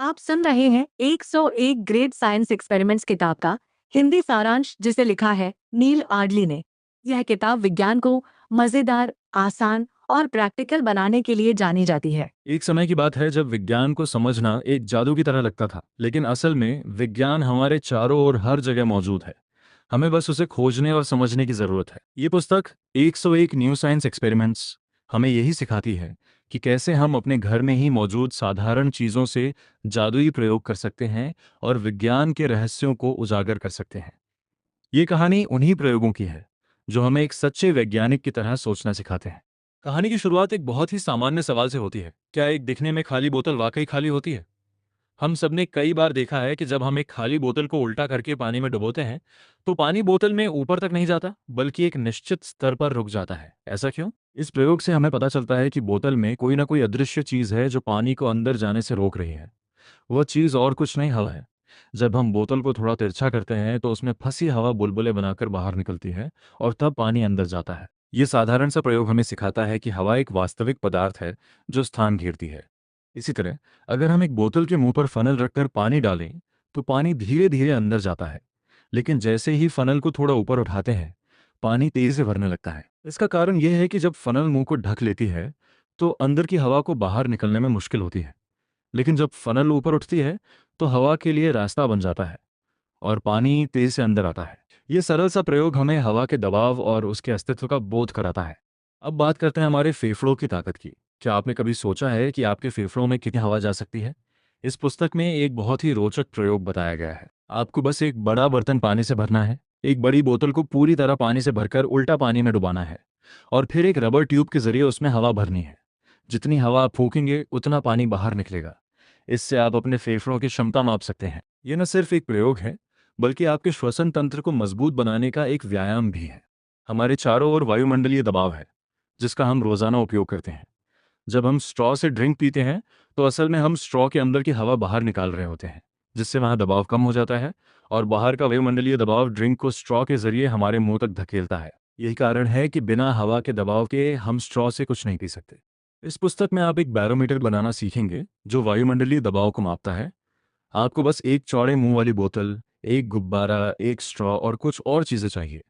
आप सुन रहे हैं 101 ग्रेट साइंस एक्सपेरिमेंट्स किताब का हिंदी सारांश, जिसे लिखा है नील आडली ने। यह किताब विज्ञान को मजेदार, आसान और प्रैक्टिकल बनाने के लिए जानी जाती है। एक समय की बात है जब विज्ञान को समझना एक जादू की तरह लगता था, लेकिन असल में विज्ञान हमारे चारों ओर हर जगह मौजूद है। हमें बस उसे खोजने और समझने की जरूरत है। ये पुस्तक 101 न्यू साइंस एक्सपेरिमेंट्स हमें यही सिखाती है कि कैसे हम अपने घर में ही मौजूद साधारण चीजों से जादुई प्रयोग कर सकते हैं और विज्ञान के रहस्यों को उजागर कर सकते हैं। ये कहानी उन्हीं प्रयोगों की है जो हमें एक सच्चे वैज्ञानिक की तरह सोचना सिखाते हैं। कहानी की शुरुआत एक बहुत ही सामान्य सवाल से होती है। क्या एक दिखने में खाली बोतल वाकई खाली होती है? हम सबने कई बार देखा है कि जब हम एक खाली बोतल को उल्टा करके पानी में डुबोते हैं, तो पानी बोतल में ऊपर तक नहीं जाता, बल्कि एक निश्चित स्तर पर रुक जाता है। ऐसा क्यों? इस प्रयोग से हमें पता चलता है कि बोतल में कोई ना कोई अदृश्य चीज है जो पानी को अंदर जाने से रोक रही है। वह चीज और कुछ नहीं, हवा है। जब हम बोतल को थोड़ा तिरछा करते हैं तो उसमें फंसी हवा बुलबुले बनाकर बाहर निकलती है और तब पानी अंदर जाता है। ये साधारण सा प्रयोग हमें सिखाता है कि हवा एक वास्तविक पदार्थ है जो स्थान घेरती है। इसी तरह अगर हम एक बोतल के मुंह पर फनल रखकर पानी डालें तो पानी धीरे धीरे अंदर जाता है, लेकिन जैसे ही फनल को थोड़ा ऊपर उठाते हैं पानी तेजी से भरने लगता है। इसका कारण यह है कि जब फनल मुंह को ढक लेती है तो अंदर की हवा को बाहर निकलने में मुश्किल होती है, लेकिन जब फनल ऊपर उठती है तो हवा के लिए रास्ता बन जाता है और पानी तेजी से अंदर आता है। ये सरल सा प्रयोग हमें हवा के दबाव और उसके अस्तित्व का बोध कराता है। अब बात करते हैं हमारे फेफड़ों की ताकत की। क्या आपने कभी सोचा है कि आपके फेफड़ों में कितनी हवा जा सकती है? इस पुस्तक में एक बहुत ही रोचक प्रयोग बताया गया है। आपको बस एक बड़ा बर्तन पानी से भरना है, एक बड़ी बोतल को पूरी तरह पानी से भरकर उल्टा पानी में डुबाना है और फिर एक रबर ट्यूब के जरिए उसमें हवा भरनी है। जितनी हवा आप फूकेंगे उतना पानी बाहर निकलेगा। इससे आप अपने फेफड़ों की क्षमता माप सकते हैं। यह न सिर्फ एक प्रयोग है, बल्कि आपके श्वसन तंत्र को मजबूत बनाने का एक व्यायाम भी है। हमारे चारों ओर वायुमंडलीय दबाव है जिसका हम रोजाना उपयोग करते हैं। जब हम स्ट्रॉ से ड्रिंक पीते हैं तो असल में हम स्ट्रॉ के अंदर की हवा बाहर निकाल रहे होते हैं, जिससे वहां दबाव कम हो जाता है और बाहर का वायुमंडलीय दबाव ड्रिंक को स्ट्रॉ के जरिए हमारे मुंह तक धकेलता है। यही कारण है कि बिना हवा के दबाव के हम स्ट्रॉ से कुछ नहीं पी सकते। इस पुस्तक में आप एक बैरोमीटर बनाना सीखेंगे जो वायुमंडलीय दबाव को मापता है। आपको बस एक चौड़े मुंह वाली बोतल, एक गुब्बारा, एक स्ट्रॉ और कुछ और चीजें चाहिए।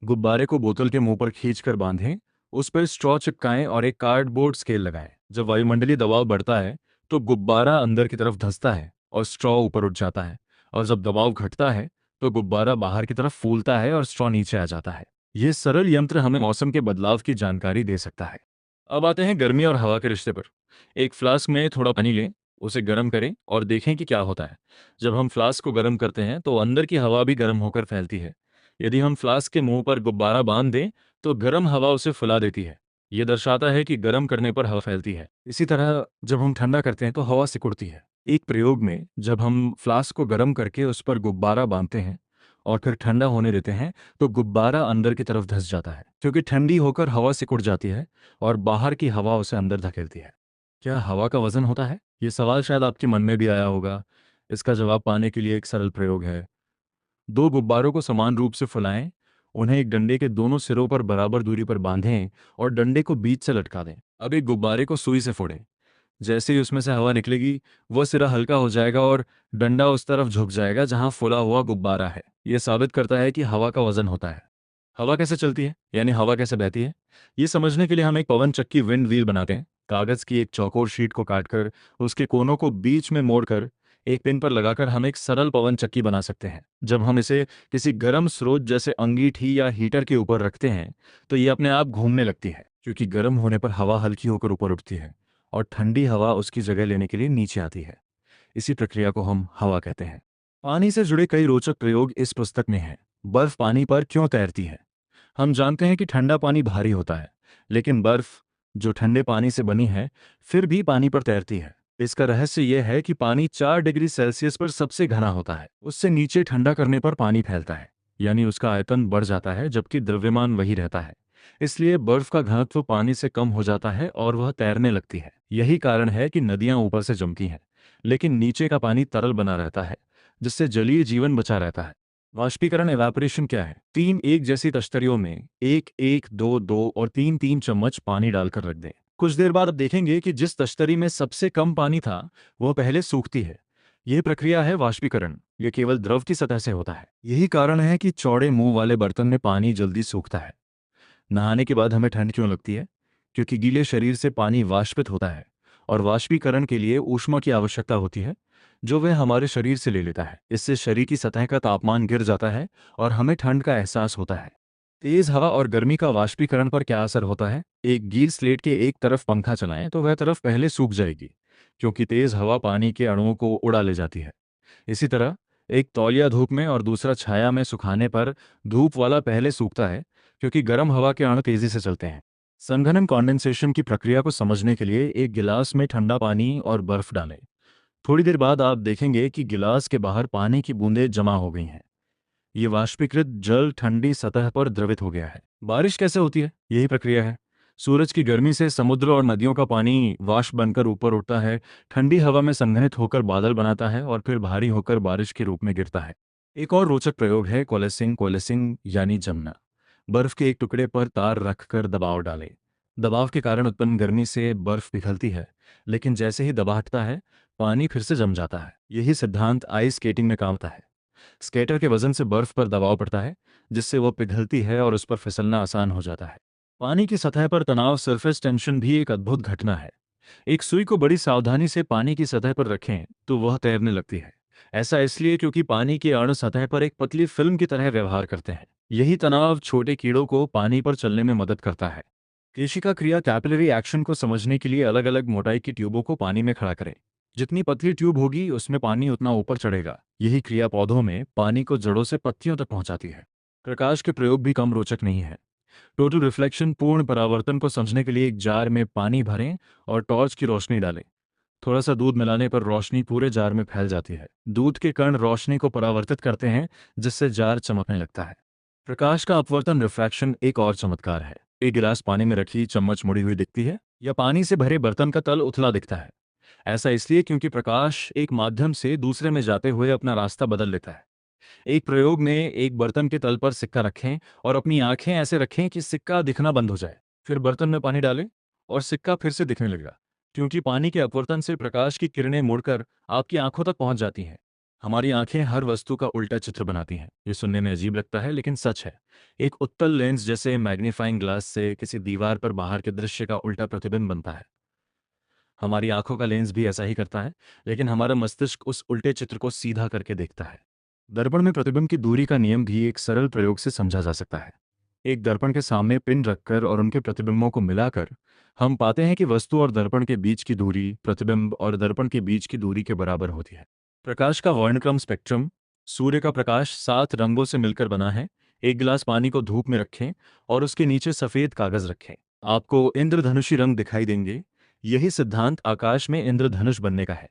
गुब्बारे को बोतल के मुंह पर खींचकर बांधें, उस पर स्ट्रॉ चिपकाएं और एक कार्डबोर्ड स्केल लगाएं। जब वायुमंडलीय दबाव बढ़ता है तो गुब्बारा अंदर की तरफ धंसता है और स्ट्रॉ ऊपर उठ जाता है, और जब दबाव घटता है तो गुब्बारा बाहर की तरफ फूलता है और स्ट्रॉ नीचे आ जाता है। यह सरल यंत्र हमें मौसम के बदलाव की जानकारी दे सकता है। अब आते हैं गर्मी और हवा के रिश्ते पर। एक फ्लास्क में थोड़ा पानी लें, उसे गर्म करें और देखें कि क्या होता है। जब हम फ्लास्क को गर्म करते हैं तो अंदर की हवा भी गर्म होकर फैलती है। यदि हम फ्लास्क के मुंह पर गुब्बारा बांध दें तो गर्म हवा उसे फुला देती है। यह दर्शाता है कि गर्म करने पर हवा फैलती है। इसी तरह जब हम ठंडा करते हैं तो हवा सिकुड़ती है। एक प्रयोग में जब हम फ्लास्क को गर्म करके उस पर गुब्बारा बांधते हैं और फिर ठंडा होने देते हैं तो गुब्बारा अंदर की तरफ धंस जाता है, क्योंकि ठंडी होकर हवा सिकुड़ जाती है और बाहर की हवा उसे अंदर धकेलती है। क्या हवा का वजन होता है? ये सवाल शायद आपके मन में भी आया होगा। इसका जवाब पाने के लिए एक सरल प्रयोग है। दो गुब्बारों को समान रूप से फुलाएं, उन्हें एक डंडे के दोनों सिरों पर बराबर दूरी पर बांधें और डंडे को बीच से लटका दें। अब एक गुब्बारे को सुई से फोड़ें। जैसे ही उसमें से हवा निकलेगी वह सिरा हल्का हो जाएगा और डंडा उस तरफ झुक जाएगा जहां फुला हुआ गुब्बारा है। यह साबित करता है कि हवा का वजन होता है। हवा कैसे चलती है, यानी हवा कैसे बहती है, ये समझने के लिए हम एक पवन चक्की विंड व्हील बनाते हैं। कागज की एक चौकोर शीट को काटकर उसके कोनों को बीच में मोड़कर एक पिन पर लगाकर हम एक सरल पवन चक्की बना सकते हैं। जब हम इसे किसी गर्म स्रोत जैसे अंगीठी या हीटर के ऊपर रखते हैं तो ये अपने आप घूमने लगती है, क्योंकि गर्म होने पर हवा हल्की होकर ऊपर उठती है और ठंडी हवा उसकी जगह लेने के लिए नीचे आती है। इसी प्रक्रिया को हम हवा कहते हैं। पानी से जुड़े कई रोचक प्रयोग इस पुस्तक में हैं। बर्फ पानी पर क्यों तैरती है? हम जानते हैं कि ठंडा पानी भारी होता है, लेकिन बर्फ जो ठंडे पानी से बनी है फिर भी पानी पर तैरती है। इसका रहस्य यह है कि पानी 4 डिग्री सेल्सियस पर सबसे घना होता है। उससे नीचे ठंडा करने पर पानी फैलता है, यानी उसका आयतन बढ़ जाता है, जबकि द्रव्यमान वही रहता है। इसलिए बर्फ का घनत्व पानी से कम हो जाता है और वह तैरने लगती है। यही कारण है कि नदियां ऊपर से जमती हैं, लेकिन नीचे का पानी तरल बना रहता है, जिससे जलीय जीवन बचा रहता है। वाष्पीकरण एवापोरेशन क्या है? 3 एक जैसी तश्तरियों में 1 1 2 2 और 3 3 चम्मच पानी डालकर रख दें। कुछ देर बाद आप देखेंगे कि जिस तश्तरी में सबसे कम पानी था वह पहले सूखती है। यह प्रक्रिया है वाष्पीकरण। यह केवल द्रव की सतह से होता है। यही कारण है कि चौड़े मुंह वाले बर्तन में पानी जल्दी सूखता है। नहाने के बाद हमें ठंड क्यों लगती है? क्योंकि गीले शरीर से पानी वाष्पित होता है और वाष्पीकरण के लिए ऊष्मा की आवश्यकता होती है, जो वह हमारे शरीर से ले लेता है। इससे शरीर की सतह का तापमान गिर जाता है और हमें ठंड का एहसास होता है। तेज हवा और गर्मी का वाष्पीकरण पर क्या असर होता है? एक गील स्लेट के एक तरफ पंखा चलाएं तो वह तरफ पहले सूख जाएगी, क्योंकि तेज हवा पानी के अणुओं को उड़ा ले जाती है। इसी तरह एक तौलिया धूप में और दूसरा छाया में सुखाने पर धूप वाला पहले सूखता है, क्योंकि गर्म हवा के अणु तेजी से चलते हैं। संघनन कॉन्डेंसेशन की प्रक्रिया को समझने के लिए एक गिलास में ठंडा पानी और बर्फ डालें। थोड़ी देर बाद आप देखेंगे कि गिलास के बाहर पानी की बूंदें जमा हो गई हैं। ये वाष्पीकृत जल ठंडी सतह पर द्रवित हो गया है। बारिश कैसे होती है? यही प्रक्रिया है। सूरज की गर्मी से समुद्र और नदियों का पानी वाष्प बनकर ऊपर उठता है, ठंडी हवा में संघनित होकर बादल बनाता है और फिर भारी होकर बारिश के रूप में गिरता है। एक और रोचक प्रयोग है कोलेसिंग। कोलेसिंग यानी जमना। बर्फ के एक टुकड़े पर तार रखकर दबाव डालें। दबाव के कारण उत्पन्न गर्मी से बर्फ पिघलती है, लेकिन जैसे ही दबाव हटता है पानी फिर से जम जाता है। यही सिद्धांत आइस स्केटिंग में काम आता है। स्केटर के वजन से बर्फ पर दबाव पड़ता है, जिससे वह पिघलती है और उस पर फिसलना आसान हो जाता है। पानी की सतह पर तनाव सरफेस टेंशन भी एक अद्भुत घटना है। एक सुई को बड़ी सावधानी से पानी की सतह पर रखें तो वह तैरने लगती है। ऐसा इसलिए क्योंकि पानी के अणु सतह पर एक पतली फिल्म की तरह व्यवहार करते हैं। यही तनाव छोटे कीड़ों को पानी पर चलने में मदद करता है। केशिका क्रिया कैपिलरी एक्शन को समझने के लिए अलग अलग मोटाई की ट्यूबों को पानी में खड़ा करें। जितनी पतली ट्यूब होगी उसमें पानी उतना ऊपर चढ़ेगा। यही क्रिया पौधों में पानी को जड़ों से पत्तियों तक पहुंचाती है। प्रकाश के प्रयोग भी कम रोचक नहीं है। टोटल रिफ्लेक्शन पूर्ण परावर्तन को समझने के लिए एक जार में पानी भरें और टॉर्च की रोशनी डालें। थोड़ा सा दूध मिलाने पर रोशनी पूरे जार में फैल जाती है। दूध के कण रोशनी को परावर्तित करते हैं, जिससे जार चमकने लगता है। प्रकाश का अपवर्तन रिफ्रैक्शन एक और चमत्कार है। एक गिलास पानी में रखी चम्मच मुड़ी हुई दिखती है, या पानी से भरे बर्तन का तल उथला दिखता है। ऐसा इसलिए क्योंकि प्रकाश एक माध्यम से दूसरे में जाते हुए अपना रास्ता बदल लेता है। एक प्रयोग में एक बर्तन के तल पर सिक्का रखें और अपनी आंखें ऐसे रखें कि सिक्का दिखना बंद हो जाए। फिर बर्तन में पानी डालें और सिक्का फिर से दिखने लगेगा, क्योंकि पानी के अपवर्तन से प्रकाश की किरणें मुड़कर आपकी आंखों तक पहुंच जाती हैं। हमारी आंखें हर वस्तु का उल्टा चित्र बनाती हैं। ये सुनने में अजीब लगता है, लेकिन सच है। एक उत्तल लेंस जैसे मैग्नीफाइंग ग्लास से किसी दीवार पर बाहर के दृश्य का उल्टा प्रतिबिंब बनता है। हमारी आंखों का लेंस भी ऐसा ही करता है, लेकिन हमारा मस्तिष्क उस उल्टे चित्र को सीधा करके देखता है। दर्पण में प्रतिबिंब की दूरी का नियम भी एक सरल प्रयोग से समझा जा सकता है। एक दर्पण के सामने पिन रखकर और उनके प्रतिबिंबों को मिलाकर हम पाते हैं कि वस्तु और दर्पण के बीच की दूरी प्रतिबिंब और दर्पण के बीच की दूरी के बराबर होती है। प्रकाश का वर्णक्रम स्पेक्ट्रम। सूर्य का प्रकाश 7 रंगों से मिलकर बना है। एक गिलास पानी को धूप में रखें और उसके नीचे सफेद कागज रखें। आपको इंद्रधनुषी रंग दिखाई देंगे। यही सिद्धांत आकाश में इंद्रधनुष बनने का है।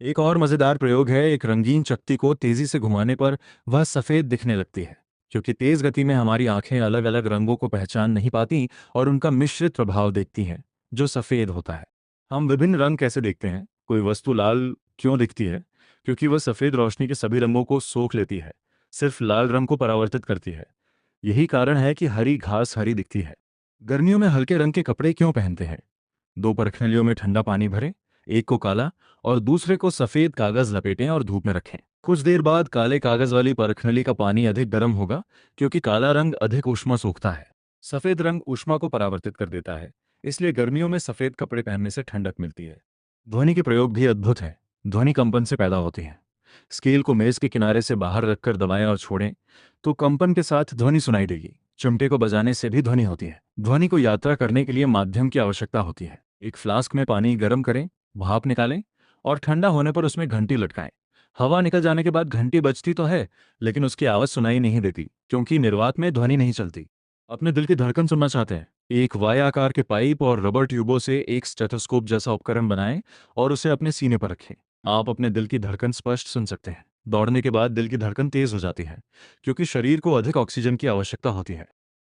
एक और मजेदार प्रयोग है। एक रंगीन चकती को तेजी से घुमाने पर वह सफेद दिखने लगती है, क्योंकि तेज गति में हमारी आंखें अलग अलग रंगों को पहचान नहीं पाती और उनका मिश्रित प्रभाव देखती हैं, जो सफेद होता है। हम विभिन्न रंग कैसे देखते हैं? कोई वस्तु लाल क्यों दिखती है? क्योंकि वह सफेद रोशनी के सभी रंगों को सोख लेती है, सिर्फ लाल रंग को परावर्तित करती है। यही कारण है कि हरी घास हरी दिखती है। गर्मियों में हल्के रंग के कपड़े क्यों पहनते हैं? 2 परखनलियों में ठंडा पानी भरें, एक को काला और दूसरे को सफेद कागज लपेटें और धूप में रखें। कुछ देर बाद काले कागज वाली परखनली का पानी अधिक गर्म होगा, क्योंकि काला रंग अधिक ऊष्मा सोखता है। सफेद रंग ऊष्मा को परावर्तित कर देता है, इसलिए गर्मियों में सफेद कपड़े पहनने से ठंडक मिलती है। ध्वनि के प्रयोग भी अद्भुत हैं। ध्वनि कंपन से पैदा होती है। स्केल को मेज के किनारे से बाहर रखकर दबाएं और छोड़ें तो कंपन के साथ ध्वनि सुनाई देगी। चिमटे को बजाने से भी ध्वनि होती है। ध्वनि को यात्रा करने के लिए माध्यम की आवश्यकता होती है। एक फ्लास्क में पानी गर्म करें, भाप निकालें और ठंडा होने पर उसमें घंटी लटकाएं। हवा निकल जाने के बाद घंटी बजती तो है, लेकिन उसकी आवाज सुनाई नहीं देती, क्योंकि निर्वात में ध्वनि नहीं चलती। अपने दिल की धड़कन सुनना चाहते हैं? एक वाय आकार के पाइप और रबर ट्यूबों से एक स्टेथोस्कोप जैसा उपकरण बनाएं और उसे अपने सीने पर रखें। आप अपने दिल की धड़कन स्पष्ट सुन सकते हैं। दौड़ने के बाद दिल की धड़कन तेज हो जाती है, क्योंकि शरीर को अधिक ऑक्सीजन की आवश्यकता होती है।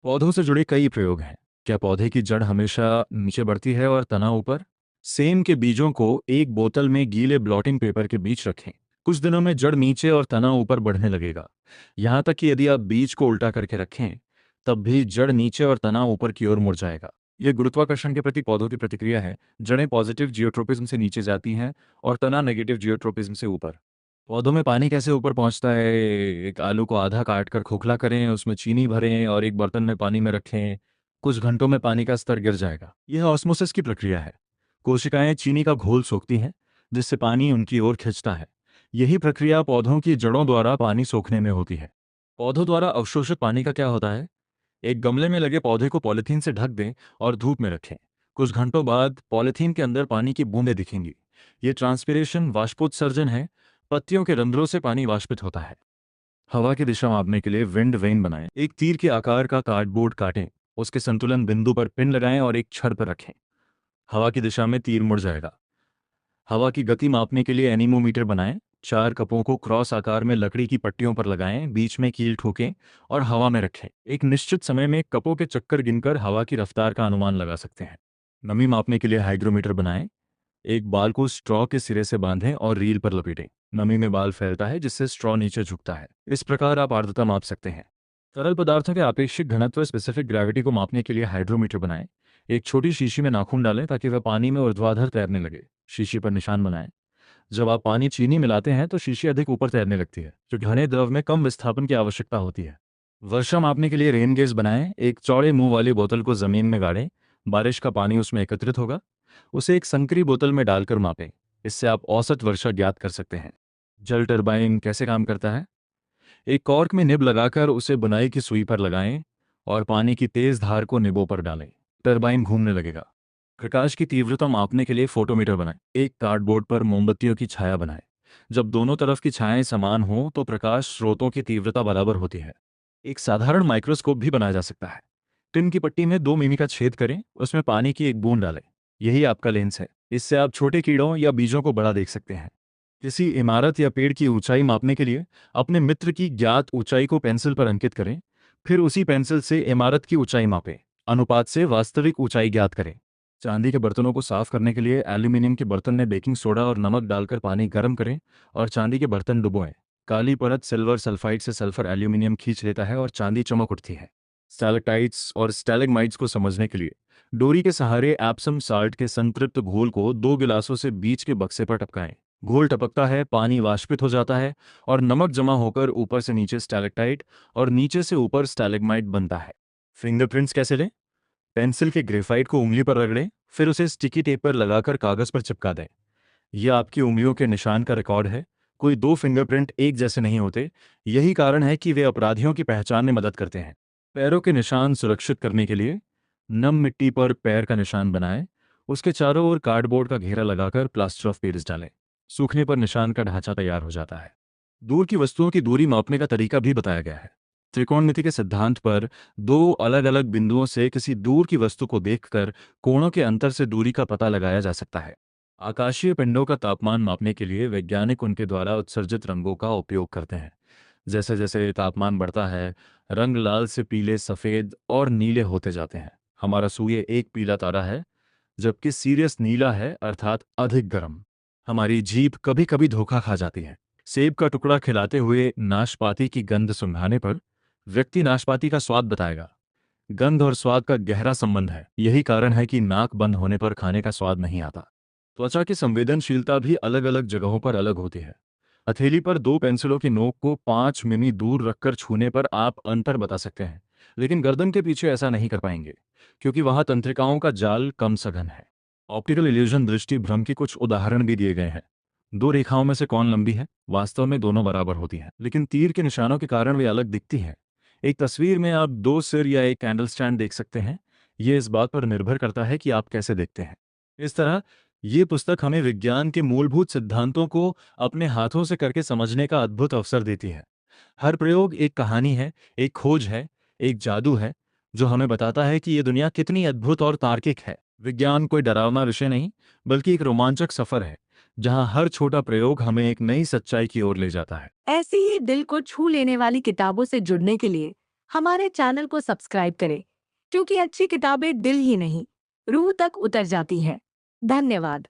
पौधों से जुड़े कई प्रयोग हैं। क्या पौधे की जड़ हमेशा नीचे बढ़ती है और तना ऊपर? सेम के बीजों को एक बोतल में गीले ब्लॉटिंग पेपर के बीच रखें। कुछ दिनों में जड़ नीचे और तना ऊपर बढ़ने लगेगा। यहां तक कि यदि आप बीज को उल्टा करके रखें, तब भी जड़ नीचे और तना ऊपर की ओर मुड़ जाएगा। ये गुरुत्वाकर्षण के प्रति पौधों की प्रतिक्रिया है। जड़ें पॉजिटिव जियोट्रोपिज्म से नीचे जाती हैं और तना नेगेटिव जियोट्रोपिज्म से ऊपर। पौधों में पानी कैसे ऊपर पहुंचता है? एक आलू को आधा काट कर खोखला करें, उसमें चीनी भरें और एक बर्तन में पानी में रखें। कुछ घंटों में पानी का स्तर गिर जाएगा। यह ऑस्मोसिस की प्रक्रिया है। कोशिकाएं चीनी का घोल सोखती हैं, जिससे पानी उनकी ओर खिंचता है। यही प्रक्रिया पौधों की जड़ों द्वारा पानी सोखने में होती है। पौधों द्वारा अवशोषित पानी का क्या होता है? एक गमले में लगे पौधे को पॉलीथीन से ढक दें और धूप में रखें। कुछ घंटों बाद पॉलीथीन के अंदर पानी की बूंदें दिखेंगी। ये ट्रांसपिरेशन वाष्पोत्सर्जन है। पत्तियों के रंध्रों से पानी वाष्पित होता है। हवा की दिशा मापने के लिए विंड वेन बनाएं। एक तीर के आकार का कार्डबोर्ड काटें, उसके संतुलन बिंदु पर पिन लगाएं और एक छड़ पर रखें। हवा की दिशा में तीर मुड़ जाएगा। हवा की गति मापने के लिए एनीमोमीटर बनाएं। 4 कपों को क्रॉस आकार में लकड़ी की पट्टियों पर लगाएं, बीच में कील ठोकें और हवा में रखें। एक निश्चित समय में कपों के चक्कर गिनकर हवा की रफ्तार का अनुमान लगा सकते हैं। नमी मापने के लिए हाइग्रोमीटर बनाएं। एक बाल को स्ट्रॉ के सिरे से बांधें और रील पर लपेटें। नमी में बाल फैलता है, जिससे स्ट्रॉ नीचे झुकता है। इस प्रकार आप आर्द्रता माप सकते हैं। तरल पदार्थों के आपेक्षिक घनत्व स्पेसिफिक ग्रेविटी को मापने के लिए हाइड्रोमीटर बनाएं। एक छोटी शीशी में नाखून डालें ताकि वह पानी में ऊर्ध्वाधर तैरने लगे। शीशी पर निशान बनाएं। जब आप पानी चीनी मिलाते हैं तो शीशी अधिक ऊपर तैरने लगती है, जो घने द्रव में कम विस्थापन की आवश्यकता होती है। वर्षा मापने के लिए रेन गेज बनाएं। एक चौड़े मुंह वाली बोतल को जमीन में गाड़ें। बारिश का पानी उसमें एकत्रित होगा। उसे एक संकरी बोतल में डालकर मापें। इससे आप औसत वर्षा ज्ञात कर सकते हैं। जल टरबाइन कैसे काम करता है? एक कॉर्क में निब लगाकर उसे बुनाई की सुई पर लगाएं और पानी की तेज धार को निबों पर डालें। टरबाइन घूमने लगेगा। प्रकाश की तीव्रता मापने के लिए फोटोमीटर बनाएं। एक कार्डबोर्ड पर मोमबत्तियों की छाया बनाएं। जब दोनों तरफ की छायाएं समान हों तो प्रकाश स्रोतों की तीव्रता बराबर होती है। एक साधारण माइक्रोस्कोप भी बनाया जा सकता है। टिन की पट्टी में 2 मिमी का छेद करें, उसमें पानी की एक बूंद डालें। यही आपका लेंस है। इससे आप छोटे कीड़ों या बीजों को बड़ा देख सकते हैं। किसी इमारत या पेड़ की ऊंचाई मापने के लिए अपने मित्र की ज्ञात ऊंचाई को पेंसिल पर अंकित करें। फिर उसी पेंसिल से इमारत की ऊंचाई मापें। अनुपात से वास्तविक ऊंचाई ज्ञात करें। चांदी के बर्तनों को साफ करने के लिए एल्यूमिनियम के बर्तन में बेकिंग सोडा और नमक डालकर पानी गर्म करें और चांदी के बर्तन डुबोएं। काली परत सिल्वर सल्फाइड से सल्फर एल्यूमिनियम खींच लेता है और चांदी चमक उठती है। स्टैलेक्टाइट्स और स्टैलेग्माइट्स को समझने के लिए डोरी के सहारे एप्सम साल्ट के संतृप्त घोल को 2 गिलासों से बीच के बक्से पर टपकाएं। घोल टपकता है, पानी वाष्पित हो जाता है और नमक जमा होकर ऊपर से नीचे स्टैलेक्टाइट और नीचे से ऊपर स्टैलेग्माइट बनता है। फिंगरप्रिंट्स कैसे लें? पेंसिल के ग्रेफाइट को उंगली पर रगड़ें, फिर उसे स्टिकी टेप पर लगाकर कागज पर चिपका दें। यह आपकी उंगलियों के निशान का रिकॉर्ड है। कोई 2 फिंगरप्रिंट एक जैसे नहीं होते। यही कारण है कि वे अपराधियों की पहचान में मदद करते हैं। पैरों के निशान सुरक्षित करने के लिए नम मिट्टी पर पैर का निशान बनाएं। उसके चारों ओर कार्डबोर्ड का घेरा लगाकर प्लास्टर ऑफ पेरिस डालें। सूखने पर निशान का ढांचा तैयार हो जाता है। दूर की वस्तुओं की दूरी मापने का तरीका भी बताया गया है। त्रिकोणमिति के सिद्धांत पर 2 अलग अलग बिंदुओं से किसी दूर की वस्तु को देखकर कोणों के अंतर से दूरी का पता लगाया जा सकता है। आकाशीय पिंडों का तापमान मापने के लिए वैज्ञानिक उनके द्वारा उत्सर्जित रंगों का उपयोग करते हैं। जैसे जैसे तापमान बढ़ता है, रंग लाल से पीले, सफ़ेद और नीले होते जाते हैं। हमारा सूर्य एक पीला तारा है, जबकि सीरियस नीला है, अर्थात अधिक गर्म। हमारी जीभ कभी कभी धोखा खा जाती है। सेब का टुकड़ा खिलाते हुए नाशपाती की गंध सुंघाने पर व्यक्ति नाशपाती का स्वाद बताएगा। गंध और स्वाद का गहरा संबंध है। यही कारण है कि नाक बंद होने पर खाने का स्वाद नहीं आता। त्वचा की संवेदनशीलता भी अलग अलग जगहों पर अलग होती है। हथेली पर 2 पेंसिलों की नोक को 5 मिमी दूर रखकर छूने पर आप अंतर बता सकते हैं, लेकिन गर्दन के पीछे ऐसा नहीं कर पाएंगे, क्योंकि वहां तंत्रिकाओं का जाल कम सघन है। ऑप्टिकल इल्यूजन दृष्टि भ्रम के कुछ उदाहरण भी दिए गए हैं। 2 रेखाओं में से कौन लंबी है? वास्तव में दोनों बराबर होती हैं, लेकिन तीर के निशानों के कारण वे अलग दिखती हैं। एक तस्वीर में आप 2 सिर या एक कैंडल स्टैंड देख सकते हैं। ये इस बात पर निर्भर करता है कि आप कैसे देखते हैं। इस तरह ये पुस्तक हमें विज्ञान के मूलभूत सिद्धांतों को अपने हाथों से करके समझने का अद्भुत अवसर देती है। हर प्रयोग एक कहानी है, एक खोज है, एक जादू है, जो हमें बताता है कि ये दुनिया कितनी अद्भुत और तार्किक है। विज्ञान कोई डरावना विषय नहीं, बल्कि एक रोमांचक सफर है, जहां हर छोटा प्रयोग हमें एक नई सच्चाई की ओर ले जाता है। ऐसी ही दिल को छू लेने वाली किताबों से जुड़ने के लिए हमारे चैनल को सब्सक्राइब करें, क्योंकि अच्छी किताबें दिल ही नहीं, रूह तक उतर जाती हैं। धन्यवाद।